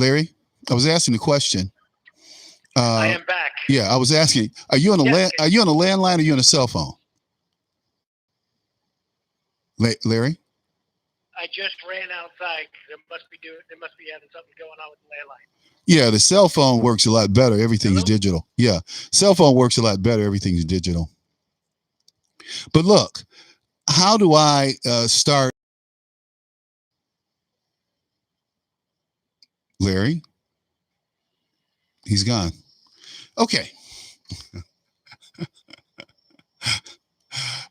Larry, I was asking the question. I am back. Yeah, I was asking, are you on a Yes. are you on a landline or are you on a cell phone? Larry? I just ran outside because they must be having something going on with the landline. Yeah, the cell phone works a lot better. Everything's Hello? digital. Yeah, cell phone works a lot better. Everything's digital. But look, how do I start? Larry? He's gone. Okay.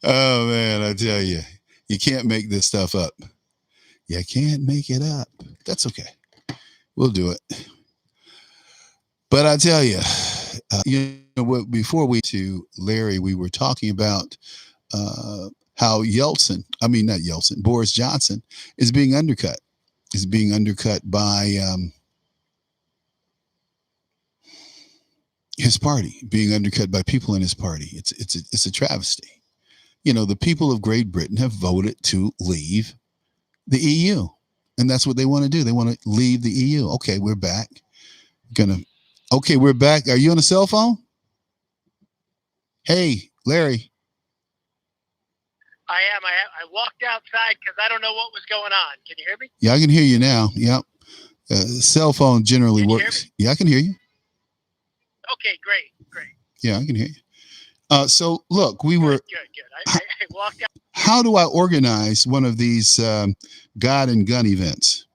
Oh, man, I tell you, you can't make this stuff up. You can't make it up. That's okay. We'll do it. But I tell you, before we to Larry, we were talking about how not Yeltsin, Boris Johnson is being undercut. Is being undercut by his party, being undercut by people in his party. It's a travesty. The people of Great Britain have voted to leave the EU, and that's what they want to do. They want to leave the EU. Okay, we're back. Okay, we're back. Are you on a cell phone? Hey, Larry. I am. I walked outside because I don't know what was going on. Can you hear me? Yeah, I can hear you now. Yep. Cell phone generally works. Yeah, I can hear you. Okay, great. Yeah, I can hear you. So look, we were good. I walked out. How do I organize one of these God and Gun events?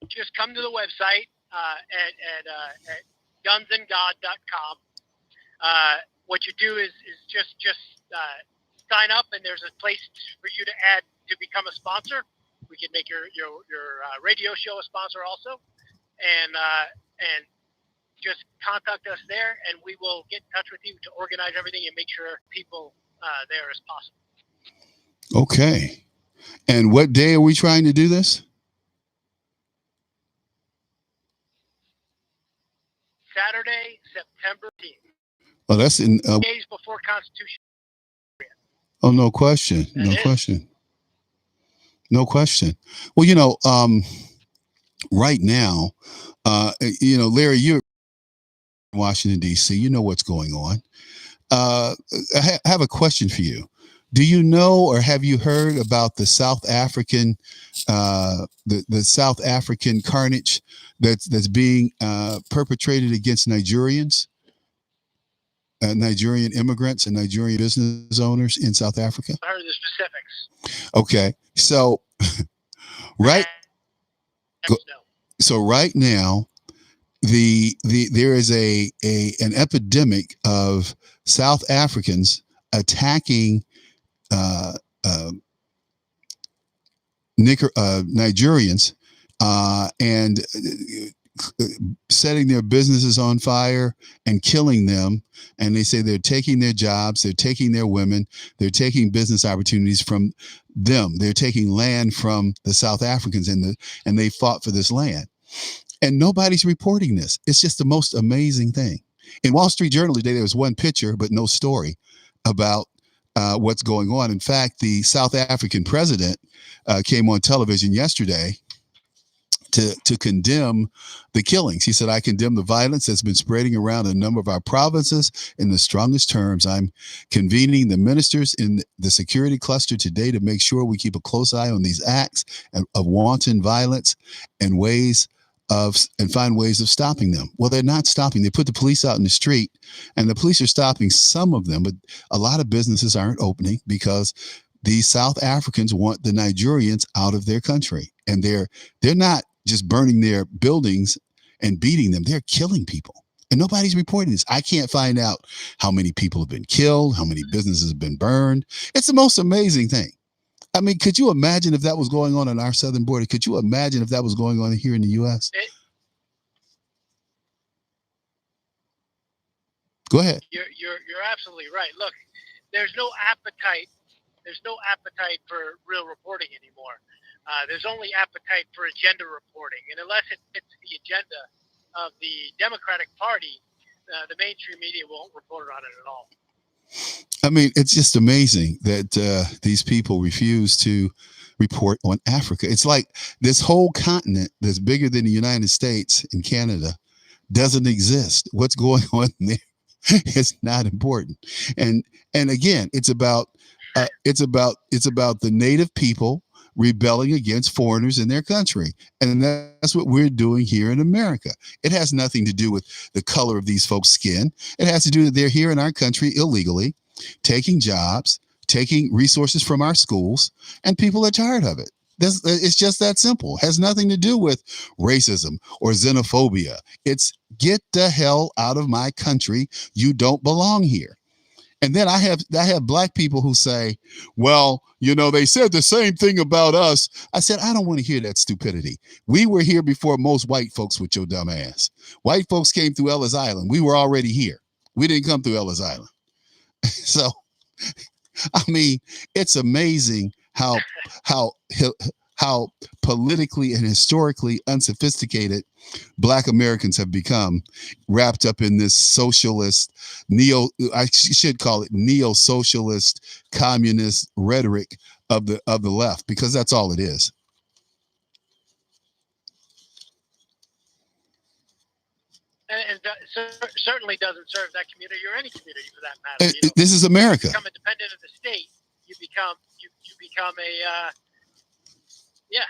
Just come to the website at gunsandgod.com. What you do is just sign up, and there's a place for you to add to become a sponsor. We can make your radio show a sponsor also, and just contact us there, and we will get in touch with you to organize everything and make sure people there as possible. Okay. And what day are we trying to do this? Saturday, September 10th. Oh, that's in days before Constitution. Oh, no question. No question. Well, right now, Larry, you're in Washington, D.C. You know what's going on. I have a question for you. Do you know or have you heard about the South African, the South African carnage that's being perpetrated against Nigerians, Nigerian immigrants, and Nigerian business owners in South Africa? I heard the specifics. Okay, so right now, there is an epidemic of South Africans attacking Nigerians and setting their businesses on fire and killing them. And they say they're taking their jobs, they're taking their women, they're taking business opportunities from them. They're taking land from the South Africans, and they fought for this land. And nobody's reporting this. It's just the most amazing thing. In Wall Street Journal today, there was one picture, but no story about what's going on. In fact, the South African president came on television yesterday to condemn the killings. He said, "I condemn the violence that's been spreading around a number of our provinces in the strongest terms. I'm convening the ministers in the security cluster today to make sure we keep a close eye on these acts of wanton violence and find ways of stopping them." Well, they're not stopping. They put the police out in the street, and the police are stopping some of them, but a lot of businesses aren't opening because these South Africans want the Nigerians out of their country. And they're not just burning their buildings and beating them. They're killing people. And nobody's reporting this. I can't find out how many people have been killed, how many businesses have been burned. It's the most amazing thing. I mean, could you imagine if that was going on our southern border? Could you imagine if that was going on here in the U.S.? Go ahead. You're absolutely right. Look, there's no appetite for real reporting anymore. There's only appetite for agenda reporting, and unless it fits the agenda of the Democratic Party, the mainstream media won't report on it at all. I mean, it's just amazing that these people refuse to report on Africa. It's like this whole continent that's bigger than the United States and Canada doesn't exist. What's going on there is not important. And again, it's about the native people rebelling against foreigners in their country. And that's what we're doing here in America. It has nothing to do with the color of these folks' skin. It has to do that they're here in our country illegally, taking jobs, taking resources from our schools, and people are tired of it. It's just that simple. It has nothing to do with racism or xenophobia. It's get the hell out of my country. You don't belong here. And then I have black people who say, well, they said the same thing about us. I said, I don't want to hear that stupidity. We were here before most white folks with your dumb ass. White folks came through Ellis Island. We were already here. We didn't come through Ellis Island. So, I mean, it's amazing how politically and historically unsophisticated Black Americans have become, wrapped up in this socialist I should call it neo-socialist communist rhetoric of the left, because that's all it is. And certainly doesn't serve that community or any community for that matter. This is America. You become independent of the state. You become a yeah.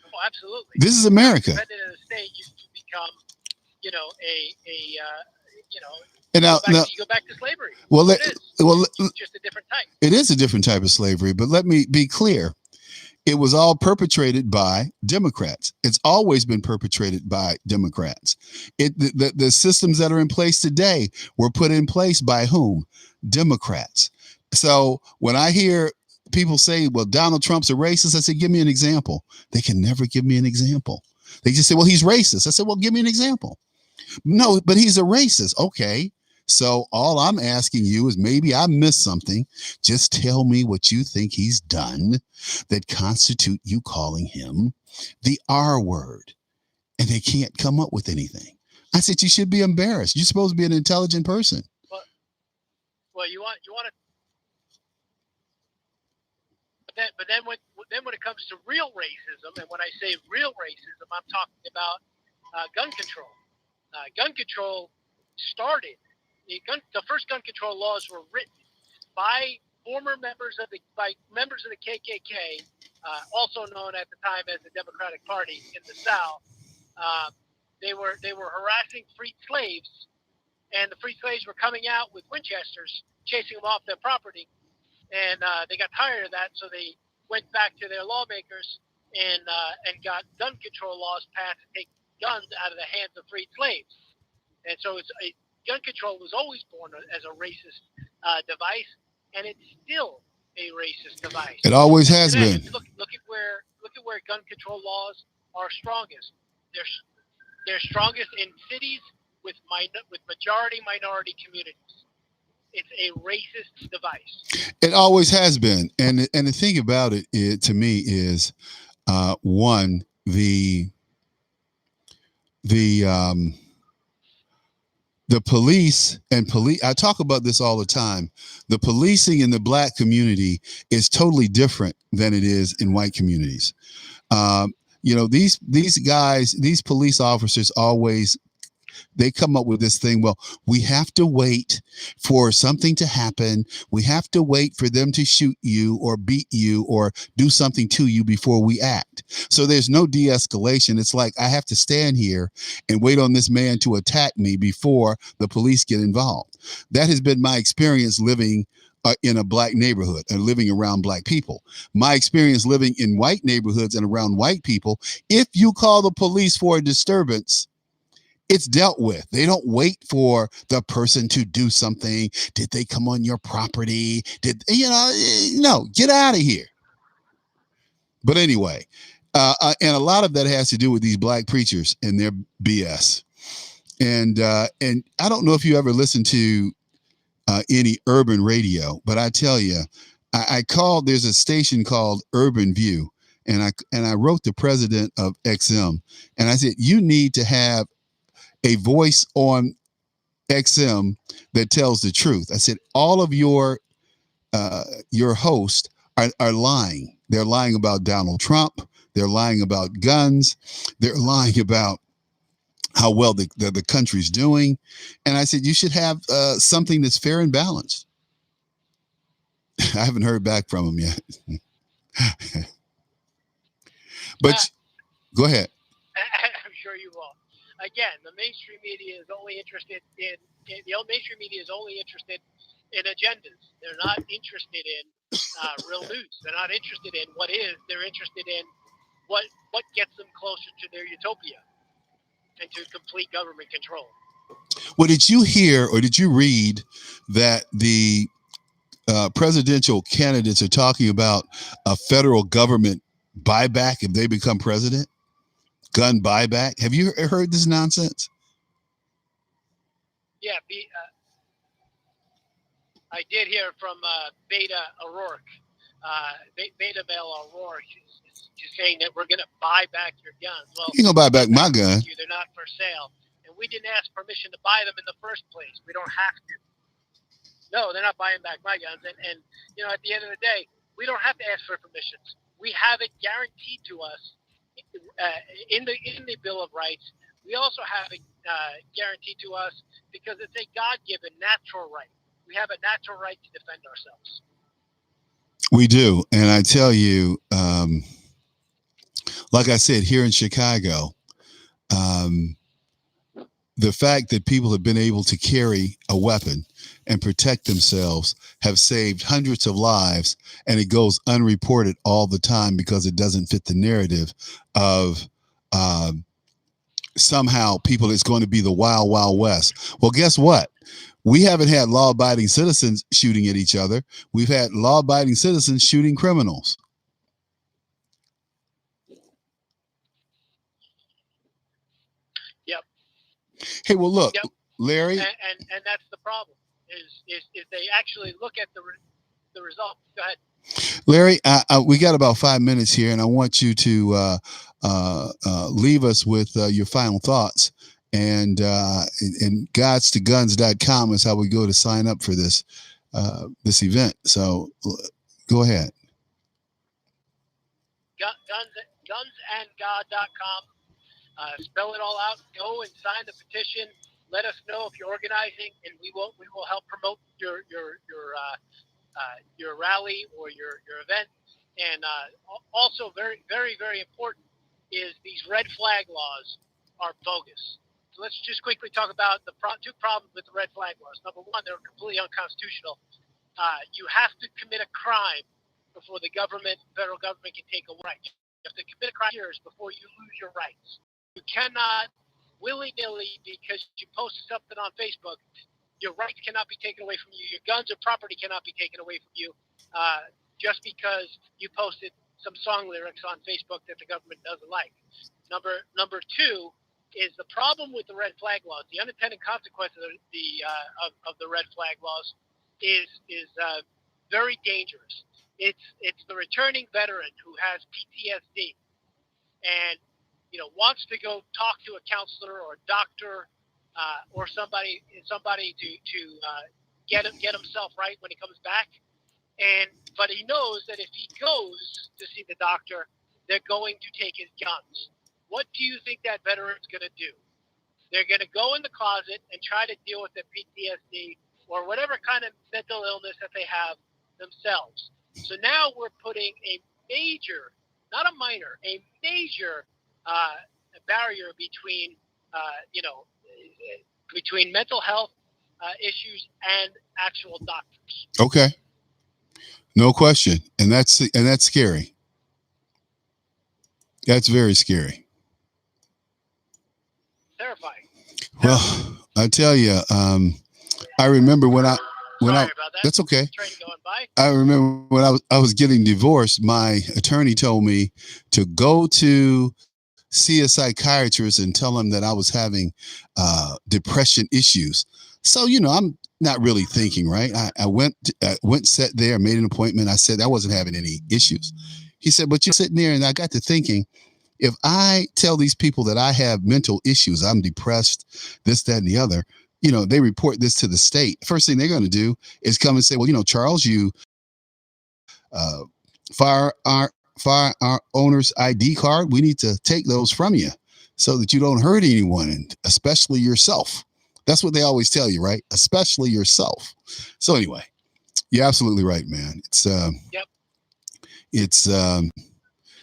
Oh, absolutely. This is America. Independent of the state, you become and now, you go back to slavery. Well, it's just a different type. It is a different type of slavery, but let me be clear. It was all perpetrated by Democrats. It's always been perpetrated by Democrats. The systems that are in place today were put in place by whom? Democrats. So when I hear people say, well, Donald Trump's a racist, I say, give me an example. They can never give me an example. They just say, well, he's racist. I said, well, give me an example. No, but he's a racist. Okay. So all I'm asking you is, maybe I missed something. Just tell me what you think he's done that constitute you calling him the R word. And they can't come up with anything. I said, you should be embarrassed. You're supposed to be an intelligent person. Well, you want to. But then when it comes to real racism, and when I say real racism, I'm talking about gun control. Gun control started. The first gun control laws were written by members of the KKK, also known at the time as the Democratic Party in the South. They were harassing freed slaves, and the freed slaves were coming out with Winchesters, chasing them off their property, and they got tired of that, so they went back to their lawmakers and got gun control laws passed to take guns out of the hands of freed slaves. And so gun control was always born as a racist device, and it's still a racist device. It always has been. Look at where gun control laws are strongest. They're strongest in cities with majority minority communities. It's a racist device. It always has been, and the thing about it to me is, one, the police and police. I talk about this all the time. The policing in the Black community is totally different than it is in white communities. These guys, these police officers always, they come up with this thing. Well, we have to wait for something to happen. We have to wait for them to shoot you or beat you or do something to you before we act. So there's no de-escalation. It's like, I have to stand here and wait on this man to attack me before the police get involved. That has been my experience living in a Black neighborhood and living around Black people. My experience living in white neighborhoods and around white people, if you call the police for a disturbance, it's dealt with. They don't wait for the person to do something. Did they come on your property? No, get out of here. But anyway, and a lot of that has to do with these Black preachers and their BS. And I don't know if you ever listened to any urban radio, but I tell you, I called. There's a station called Urban View, and I wrote the president of XM, and I said, you need to have a voice on XM that tells the truth. I said, all of your hosts are lying. They're lying about Donald Trump. They're lying about guns. They're lying about how well the country's doing. And I said, you should have something that's fair and balanced. I haven't heard back from him yet. But go ahead. I'm sure you will. Again, the mainstream media is only interested in mainstream media is only interested in agendas. They're not interested in real news. They're not interested in what is. They're interested in what gets them closer to their utopia and to complete government control. Well, did you hear or did you read that the presidential candidates are talking about a federal government buyback if they become president? Gun buyback. Have you heard this nonsense? Yeah, I did hear from Beta O'Rourke, Beta Male O'Rourke, is saying that we're going to buy back your guns. Well, you're going to buy back my gun. They're not for sale. And we didn't ask permission to buy them in the first place. We don't have to. No, they're not buying back my guns. And at the end of the day, we don't have to ask for permissions. We have it guaranteed to us in the Bill of Rights. We also have it guaranteed to us because it's a God-given natural right. We have a natural right to defend ourselves. We do. And I tell you, like I said, here in Chicago, the fact that people have been able to carry a weapon and protect themselves have saved hundreds of lives, and it goes unreported all the time because it doesn't fit the narrative of somehow people it's going to be the wild, wild west. Well, guess what? We haven't had law-abiding citizens shooting at each other. We've had law-abiding citizens shooting criminals. Yep. Hey, well, look, yep. Larry. And that's the problem is they actually look at the results. Go ahead. Larry, we got about 5 minutes here, and I want you to leave us with your final thoughts. And godstoguns.com is how we go to sign up for this event. So go ahead. Gunsandgod.com. Spell it all out. Go and sign the petition. Let us know if you're organizing, and we will help promote your rally or your event. And also very, very, very important is these red flag laws are bogus. So let's just quickly talk about the two problems with the red flag laws. Number one, they're completely unconstitutional. You have to commit a crime before the federal government can take a right. You have to commit a crime years before you lose your rights. You cannot willy-nilly, because you posted something on Facebook, your rights cannot be taken away from you. Your guns or property cannot be taken away from you just because you posted some song lyrics on Facebook that the government doesn't like. Number two is the problem with the red flag laws. The unintended consequence of the red flag laws is very dangerous. It's the returning veteran who has PTSD and wants to go talk to a counselor or a doctor or somebody to get himself right when he comes back. But he knows that if he goes to see the doctor, they're going to take his guns. What do you think that veteran's going to do? They're going to go in the closet and try to deal with their PTSD or whatever kind of mental illness that they have themselves. So now we're putting a major, not a minor, a major barrier between mental health issues and actual doctors. Okay. No question. And that's scary. That's very scary. Terrifying. Well, I tell you, I remember when I that's okay. I remember when I was getting divorced, my attorney told me to go to see a psychiatrist and tell him that I was having depression issues. So, I'm not really thinking, right? I went, sat there, made an appointment. I said I wasn't having any issues. He said, but you're sitting there, and I got to thinking, if I tell these people that I have mental issues, I'm depressed, this, that, and the other, they report this to the state. First thing they're going to do is come and say, well, Charles, you firearm owner's ID card, we need to take those from you so that you don't hurt anyone, and especially yourself. That's what they always tell you, right? Especially yourself. So anyway, you're absolutely right, man. Yep. It's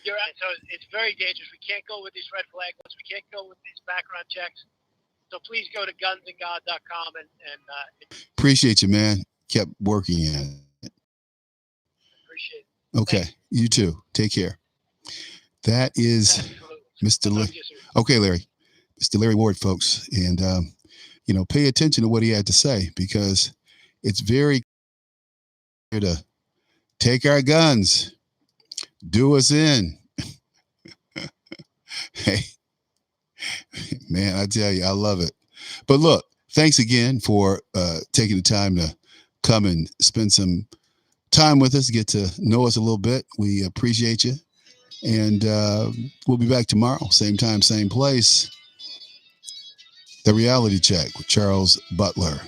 You're right. So it's very dangerous. We can't go with these red flag lists. We can't go with these background checks. So please go to gunsandgod.com and appreciate you, man. Kept working at it. Appreciate it. Okay, Thanks. you too. Take care. That is Mr. Okay, Larry. Mr. Larry Ward, folks. And, pay attention to what he had to say, because it's very clear to take our guns, do us in. Hey, man, I tell you, I love it. But look, thanks again for taking the time to come and spend some time with us, get to know us a little bit. We appreciate you. And we'll be back tomorrow, same time, same place. The Reality Check with Charles Butler.